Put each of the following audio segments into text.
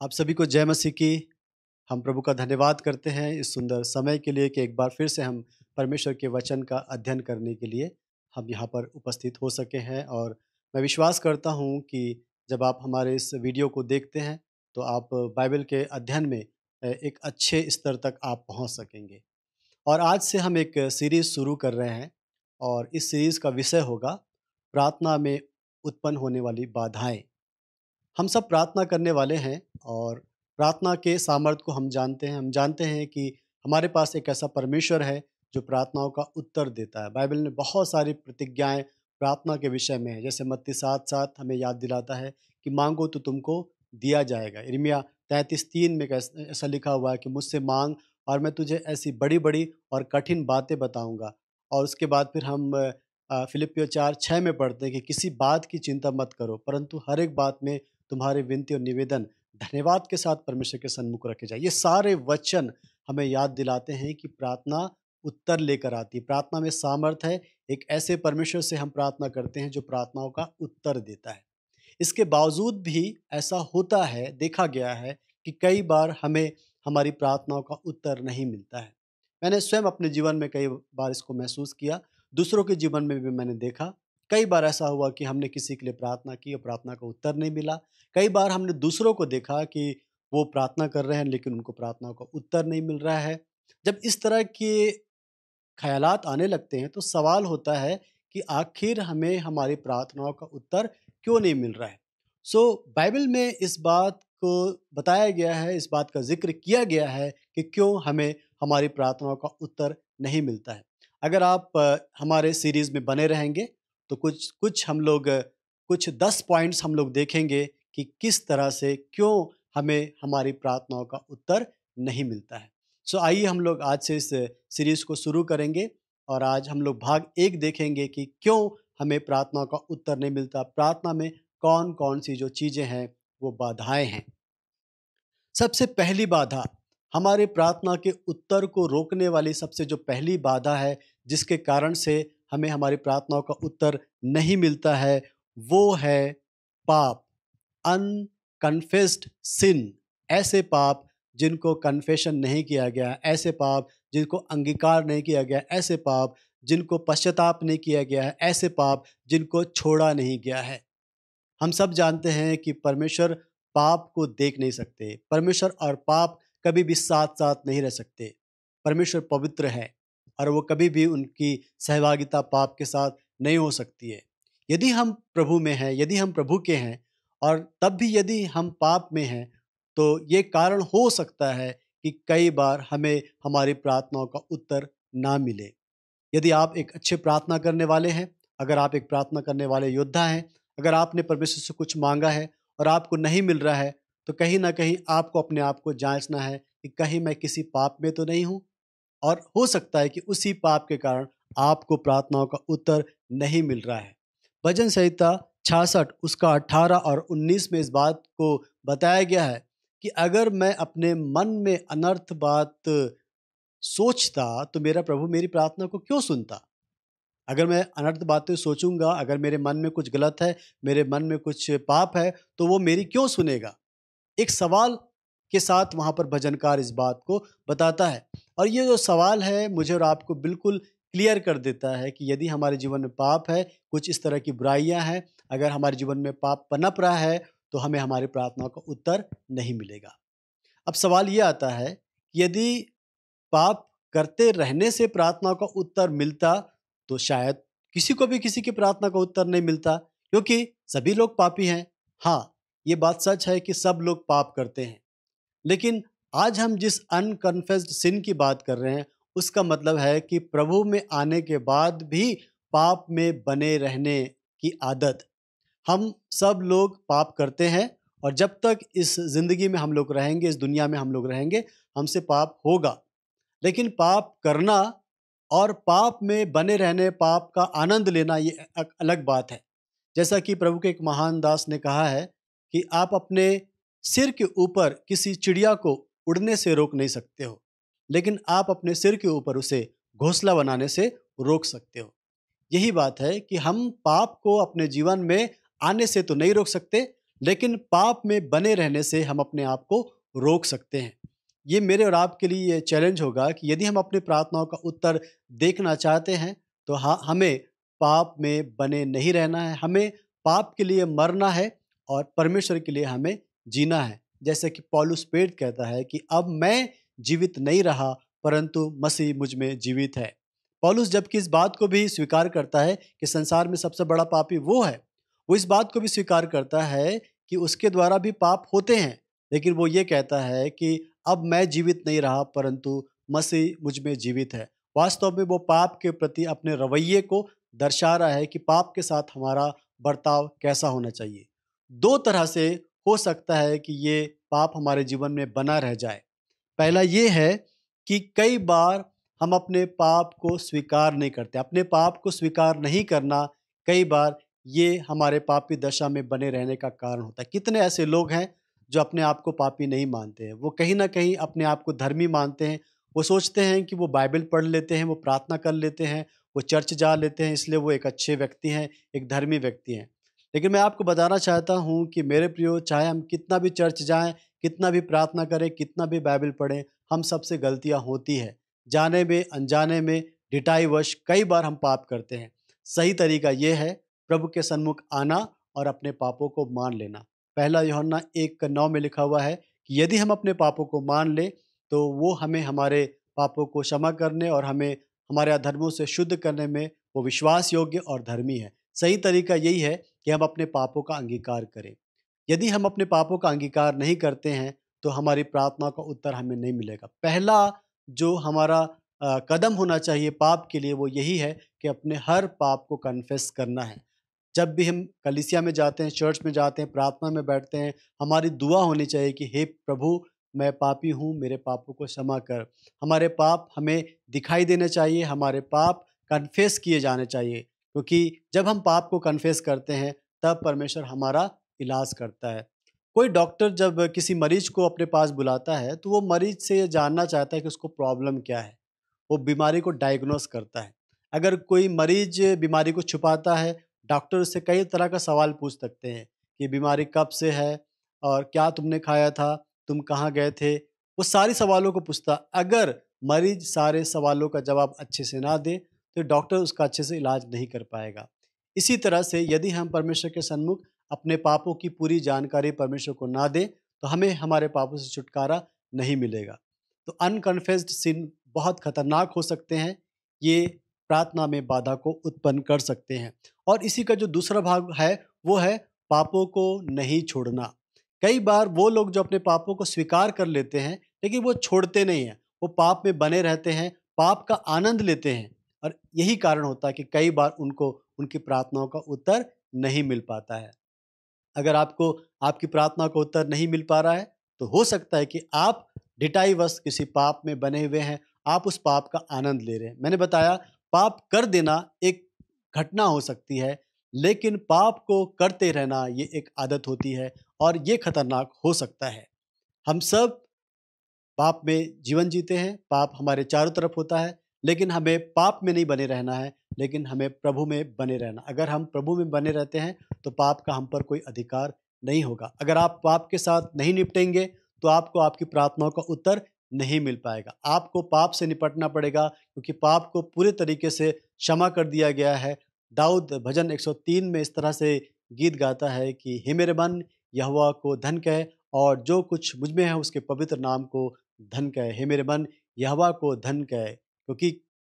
आप सभी को जय मसीह की। हम प्रभु का धन्यवाद करते हैं इस सुंदर समय के लिए कि एक बार फिर से हम परमेश्वर के वचन का अध्ययन करने के लिए हम यहाँ पर उपस्थित हो सके हैं। और मैं विश्वास करता हूँ कि जब आप हमारे इस वीडियो को देखते हैं तो आप बाइबल के अध्ययन में एक अच्छे स्तर तक आप पहुँच सकेंगे। और आज से हम एक सीरीज़ शुरू कर रहे हैं और इस सीरीज़ का विषय होगा प्रार्थना में उत्पन्न होने वाली बाधाएं। हम सब प्रार्थना करने वाले हैं और प्रार्थना के सामर्थ्य को हम जानते हैं। हम जानते हैं कि हमारे पास एक ऐसा परमेश्वर है जो प्रार्थनाओं का उत्तर देता है। बाइबल में बहुत सारी प्रतिज्ञाएं प्रार्थना के विषय में है। जैसे मत्ती 7:7 हमें याद दिलाता है कि मांगो तो तुमको दिया जाएगा। यिर्मयाह 33:3 में ऐसा लिखा हुआ है कि मुझसे मांग और मैं तुझे ऐसी बड़ी बड़ी और कठिन बातें बताऊंगा। और उसके बाद फिर हम फिलिप्पियों 4:6 में पढ़ते हैं कि किसी बात की चिंता मत करो, परंतु हर एक बात में तुम्हारे विनती और निवेदन धन्यवाद के साथ परमेश्वर के सन्मुख रखे जाए। ये सारे वचन हमें याद दिलाते हैं कि प्रार्थना उत्तर लेकर आती है। प्रार्थना में सामर्थ है। एक ऐसे परमेश्वर से हम प्रार्थना करते हैं जो प्रार्थनाओं का उत्तर देता है। इसके बावजूद भी ऐसा होता है, देखा गया है कि कई बार हमें हमारी प्रार्थनाओं का उत्तर नहीं मिलता है। मैंने स्वयं अपने जीवन में कई बार इसको महसूस किया, दूसरों के जीवन में भी मैंने देखा। कई बार ऐसा हुआ कि हमने किसी के लिए प्रार्थना की और प्रार्थना का उत्तर नहीं मिला। कई बार हमने दूसरों को देखा कि वो प्रार्थना कर रहे हैं लेकिन उनको प्रार्थनाओं का उत्तर नहीं मिल रहा है। जब इस तरह के ख़यालात आने लगते हैं तो सवाल होता है कि आखिर हमें हमारी प्रार्थनाओं का उत्तर क्यों नहीं मिल रहा है। बाइबल में इस बात को बताया गया है, इस बात का ज़िक्र किया गया है कि क्यों हमें हमारी प्रार्थनाओं का उत्तर नहीं मिलता है। अगर आप हमारे सीरीज़ में बने रहेंगे तो कुछ कुछ हम लोग कुछ 10 पॉइंट्स हम लोग देखेंगे कि किस तरह से क्यों हमें हमारी प्रार्थनाओं का उत्तर नहीं मिलता है। आइए हम लोग आज से इस सीरीज़ को शुरू करेंगे और आज हम लोग भाग 1 देखेंगे कि क्यों हमें प्रार्थनाओं का उत्तर नहीं मिलता। प्रार्थना में कौन-कौन सी जो चीज़ें हैं वो बाधाएँ हैं। सबसे पहली बाधा, हमारे प्रार्थना के उत्तर को रोकने वाली सबसे जो पहली बाधा है, जिसके कारण से हमें हमारी प्रार्थनाओं का उत्तर नहीं मिलता है, वो है पाप। अनकन्फेस्ड सिन, ऐसे पाप जिनको कन्फेशन नहीं किया गया, ऐसे पाप जिनको अंगीकार नहीं किया गया, ऐसे पाप जिनको पश्चाताप नहीं किया गया है, ऐसे पाप जिनको छोड़ा नहीं गया है। हम सब जानते हैं कि परमेश्वर पाप को देख नहीं सकते। परमेश्वर और पाप कभी भी साथ-साथ नहीं रह सकते। परमेश्वर पवित्र है और वो कभी भी उनकी सहभागिता पाप के साथ नहीं हो सकती है। यदि हम प्रभु में हैं, यदि हम प्रभु के हैं और तब भी यदि हम पाप में हैं, तो ये कारण हो सकता है कि कई बार हमें हमारी प्रार्थनाओं का उत्तर ना मिले। यदि आप एक अच्छे प्रार्थना करने वाले हैं, अगर आप एक प्रार्थना करने वाले योद्धा हैं, अगर आपने परमेश्वर से कुछ माँगा है और आपको नहीं मिल रहा है, तो कहीं न कहीं आपको अपने आप को जाँचना है कि कहीं मैं किसी पाप में तो नहीं हूँ? और हो सकता है कि उसी पाप के कारण आपको प्रार्थनाओं का उत्तर नहीं मिल रहा है। भजन संहिता 66 उसका 18 और 19 में इस बात को बताया गया है कि अगर मैं अपने मन में अनर्थ बात सोचता तो मेरा प्रभु मेरी प्रार्थना को क्यों सुनता? अगर मैं अनर्थ बातें सोचूँगा, अगर मेरे मन में कुछ गलत है, मेरे मन में कुछ पाप है, तो वो मेरी क्यों सुनेगा? एक सवाल के साथ वहाँ पर भजनकार इस बात को बताता है। और ये जो सवाल है मुझे और आपको बिल्कुल क्लियर कर देता है कि यदि हमारे जीवन में पाप है, कुछ इस तरह की बुराइयाँ हैं, अगर हमारे जीवन में पाप पनप रहा है, तो हमें हमारी प्रार्थना का उत्तर नहीं मिलेगा। अब सवाल ये आता है, कि यदि पाप करते रहने से प्रार्थना का उत्तर मिलता, तो शायद किसी को भी किसी की प्रार्थना का उत्तर नहीं मिलता, क्योंकि सभी लोग पापी हैं। हाँ, ये बात सच है कि सब लोग पाप करते हैं। लेकिन आज हम जिस अनकन्फेस्ड सिन की बात कर रहे हैं, उसका मतलब है कि प्रभु में आने के बाद भी पाप में बने रहने की आदत। हम सब लोग पाप करते हैं और जब तक इस ज़िंदगी में हम लोग रहेंगे, इस दुनिया में हम लोग रहेंगे, हमसे पाप होगा। लेकिन पाप करना और पाप में बने रहने, पाप का आनंद लेना ये अलग बात है। जैसा कि प्रभु के एक महान दास ने कहा है कि आप अपने सिर के ऊपर किसी चिड़िया को उड़ने से रोक नहीं सकते हो, लेकिन आप अपने सिर के ऊपर उसे घोंसला बनाने से रोक सकते हो। यही बात है कि हम पाप को अपने जीवन में आने से तो नहीं रोक सकते, लेकिन पाप में बने रहने से हम अपने आप को रोक सकते हैं। ये मेरे और आपके लिए ये चैलेंज होगा कि यदि हम अपनी प्रार्थनाओं का उत्तर देखना चाहते हैं, तो हमें पाप में बने नहीं रहना है, हमें पाप के लिए मरना है और परमेश्वर के लिए हमें जीना है। जैसे कि पौलुस पेट कहता है कि अब मैं जीवित नहीं रहा, परंतु मसीह मुझ में जीवित है। पौलुस जबकि इस बात को भी स्वीकार करता है कि संसार में सबसे बड़ा पापी वो है, वो इस बात को भी स्वीकार करता है कि उसके द्वारा भी पाप होते हैं, लेकिन वो ये कहता है कि अब मैं जीवित नहीं रहा, परंतु मसीह मुझ में जीवित है। वास्तव में वो पाप के प्रति अपने रवैये को दर्शा रहा है कि पाप के साथ हमारा बर्ताव कैसा होना चाहिए। दो तरह से हो सकता है कि ये पाप हमारे जीवन में बना रह जाए। पहला ये है कि कई बार हम अपने पाप को स्वीकार नहीं करते। अपने पाप को स्वीकार नहीं करना कई बार ये हमारे पापी दशा में बने रहने का कारण होता है। कितने ऐसे लोग हैं जो अपने आप को पापी नहीं मानते हैं। वो कहीं न कहीं अपने आप को धर्मी मानते हैं। वो सोचते हैं कि वो बाइबल पढ़ लेते हैं, वो प्रार्थना कर लेते हैं, वो चर्च जा लेते हैं, इसलिए वो एक अच्छे व्यक्ति हैं, एक धर्मी व्यक्ति हैं। लेकिन मैं आपको बताना चाहता हूँ कि मेरे प्रियो, चाहे हम कितना भी चर्च जाएँ, कितना भी प्रार्थना करें, कितना भी बाइबल पढ़ें, हम सबसे गलतियाँ होती हैं। जाने में, अनजाने में, ढिठाईवश कई बार हम पाप करते हैं। सही तरीका ये है प्रभु के सन्मुख आना और अपने पापों को मान लेना। पहला यूहन्ना 1:9 में लिखा हुआ है कि यदि हम अपने पापों को मान लें, तो वो हमें हमारे पापों को क्षमा करने और हमें हमारे अधर्मों से शुद्ध करने में वो विश्वास योग्य और धर्मी है। सही तरीका यही है कि हम अपने पापों का अंगीकार करें। यदि हम अपने पापों का अंगीकार नहीं करते हैं, तो हमारी प्रार्थना का उत्तर हमें नहीं मिलेगा। पहला जो हमारा कदम होना चाहिए पाप के लिए, वो यही है कि अपने हर पाप को कन्फेस करना है। जब भी हम कलीसिया में जाते हैं, चर्च में जाते हैं, प्रार्थना में बैठते हैं, हमारी दुआ होनी चाहिए कि हे प्रभु, मैं पापी हूँ, मेरे पापों को क्षमा कर। हमारे पाप हमें दिखाई देने चाहिए, हमारे पाप कन्फेस किए जाने चाहिए, क्योंकि जब हम पाप को कन्फेस करते हैं, तब परमेश्वर हमारा इलाज करता है। कोई डॉक्टर जब किसी मरीज को अपने पास बुलाता है, तो वो मरीज से ये जानना चाहता है कि उसको प्रॉब्लम क्या है। वो बीमारी को डायग्नोस करता है। अगर कोई मरीज बीमारी को छुपाता है, डॉक्टर उससे कई तरह का सवाल पूछ सकते हैं कि बीमारी कब से है और क्या तुमने खाया था, तुम कहाँ गए थे? वो सारी सवालों को पूछता। अगर मरीज सारे सवालों का जवाब अच्छे से ना दे, तो डॉक्टर उसका अच्छे से इलाज नहीं कर पाएगा। इसी तरह से यदि हम परमेश्वर के सन्मुख अपने पापों की पूरी जानकारी परमेश्वर को ना दें, तो हमें हमारे पापों से छुटकारा नहीं मिलेगा। तो अनकन्फेस्ड सिन बहुत खतरनाक हो सकते हैं। ये प्रार्थना में बाधा को उत्पन्न कर सकते हैं। और इसी का जो दूसरा भाग है, वो है पापों को नहीं छोड़ना। कई बार वो लोग जो अपने पापों को स्वीकार कर लेते हैं, लेकिन वो छोड़ते नहीं हैं। वो पाप में बने रहते हैं, पाप का आनंद लेते हैं, और यही कारण होता है कि कई बार उनको उनकी प्रार्थनाओं का उत्तर नहीं मिल पाता है। अगर आपको आपकी प्रार्थना का उत्तर नहीं मिल पा रहा है, तो हो सकता है कि आप ढिठाईवश किसी पाप में बने हुए हैं, आप उस पाप का आनंद ले रहे हैं। मैंने बताया, पाप कर देना एक घटना हो सकती है, लेकिन पाप को करते रहना ये एक आदत होती है और ये खतरनाक हो सकता है। हम सब पाप में जीवन जीते हैं, पाप हमारे चारों तरफ होता है, लेकिन हमें पाप में नहीं बने रहना है, लेकिन हमें प्रभु में बने रहना। अगर हम प्रभु में बने रहते हैं, तो पाप का हम पर कोई अधिकार नहीं होगा। अगर आप पाप के साथ नहीं निपटेंगे, तो आपको आपकी प्रार्थनाओं का उत्तर नहीं मिल पाएगा। आपको पाप से निपटना पड़ेगा, क्योंकि पाप को पूरे तरीके से क्षमा कर दिया गया है। दाऊद भजन 103 में इस तरह से गीत गाता है कि हे मेरे मन, यहोवा को धन कह, और जो कुछ मुझ में है उसके पवित्र नाम को धन कहे। हे मेरे मन, यहोवा को धन कहे, क्योंकि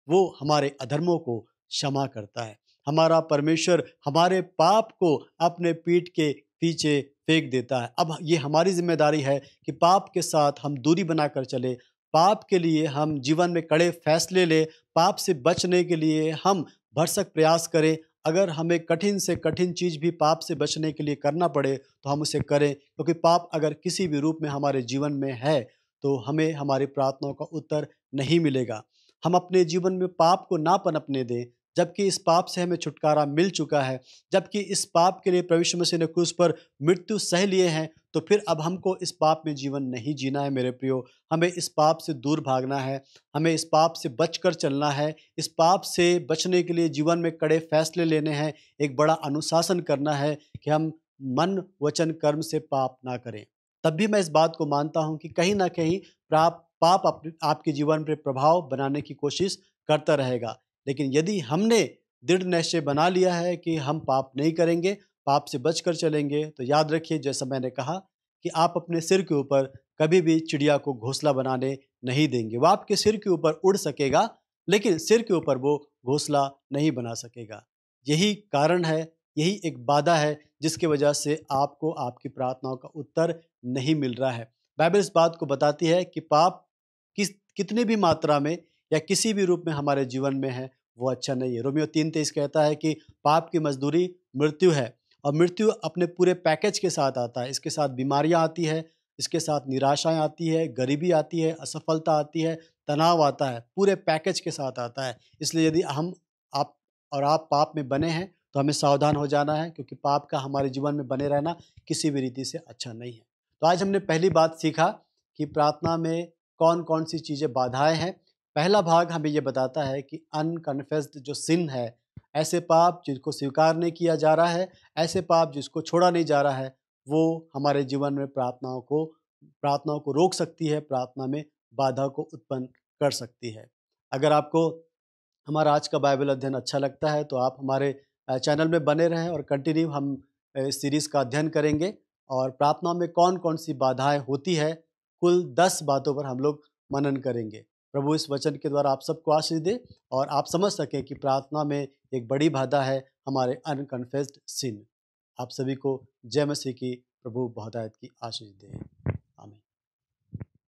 वो हमारे अधर्मों को क्षमा करता है। हमारा परमेश्वर हमारे पाप को अपने पीठ के पीछे फेंक देता है। अब ये हमारी ज़िम्मेदारी है कि पाप के साथ हम दूरी बनाकर चले, पाप के लिए हम जीवन में कड़े फैसले लें, पाप से बचने के लिए हम भरसक प्रयास करें। अगर हमें कठिन से कठिन चीज़ भी पाप से बचने के लिए करना पड़े, तो हम उसे करें, क्योंकि पाप अगर किसी भी रूप में हमारे जीवन में है, तो हमें हमारी प्रार्थनाओं का उत्तर नहीं मिलेगा। हम अपने जीवन में पाप को ना पनपने दें, जबकि इस पाप से हमें छुटकारा मिल चुका है, जबकि इस पाप के लिए प्रभु यीशु मसीह ने क्रूस पर मृत्यु सह लिए हैं, तो फिर अब हमको इस पाप में जीवन नहीं जीना है मेरे प्रियो। हमें इस पाप से दूर भागना है, हमें इस पाप से बचकर चलना है। इस पाप से बचने के लिए जीवन में कड़े फैसले लेने हैं, एक बड़ा अनुशासन करना है कि हम मन वचन कर्म से पाप ना करें। तब भी मैं इस बात को मानता हूँ कि कहीं न कहीं पाप आपके जीवन पे प्रभाव बनाने की कोशिश करता रहेगा। लेकिन यदि हमने दृढ़ निश्चय बना लिया है कि हम पाप नहीं करेंगे, पाप से बचकर चलेंगे, तो याद रखिए जैसा मैंने कहा कि आप अपने सिर के ऊपर कभी भी चिड़िया को घोंसला बनाने नहीं देंगे। वो आपके सिर के ऊपर उड़ सकेगा, लेकिन सिर के ऊपर वो घोंसला नहीं बना सकेगा। यही कारण है, यही एक बाधा है जिसकी वजह से आपको आपकी प्रार्थनाओं का उत्तर नहीं मिल रहा है। बाइबल इस बात को बताती है कि पाप कितनी भी मात्रा में या किसी भी रूप में हमारे जीवन में है, वो अच्छा नहीं है। रोमियो 3:23 कहता है कि पाप की मजदूरी मृत्यु है, और मृत्यु अपने पूरे पैकेज के साथ आता है। इसके साथ बीमारियां आती है, इसके साथ निराशाएं आती है, गरीबी आती है, असफलता आती है, तनाव आता है, पूरे पैकेज के साथ आता है। इसलिए यदि आप पाप में बने हैं तो हमें सावधान हो जाना है, क्योंकि पाप का हमारे जीवन में बने रहना किसी भी रीति से अच्छा नहीं है। तो आज हमने पहली बात सीखा कि प्रार्थना में कौन-कौन सी चीज़ें बाधाएँ हैं। पहला भाग हमें ये बताता है कि अनकन्फेस्ड जो सिन है, ऐसे पाप जिनको स्वीकार नहीं किया जा रहा है, ऐसे पाप जिसको छोड़ा नहीं जा रहा है, वो हमारे जीवन में प्रार्थनाओं को रोक सकती है, प्रार्थना में बाधा को उत्पन्न कर सकती है। अगर आपको हमारा आज का बाइबल अध्ययन अच्छा लगता है तो आप हमारे चैनल में बने रहें, और कंटिन्यू हम इस सीरीज़ का अध्ययन करेंगे, और प्रार्थना में कौन-कौन सी बाधाएँ होती है, कुल 10 बातों पर हम लोग मनन करेंगे। प्रभु इस वचन के द्वारा आप सबको आशीष दे, और आप समझ सकें कि प्रार्थना में एक बड़ी बाधा है हमारे अनकन्फेस्ड सिन। आप सभी को जय मसीह की प्रभु बहुतायत की आशीष दे।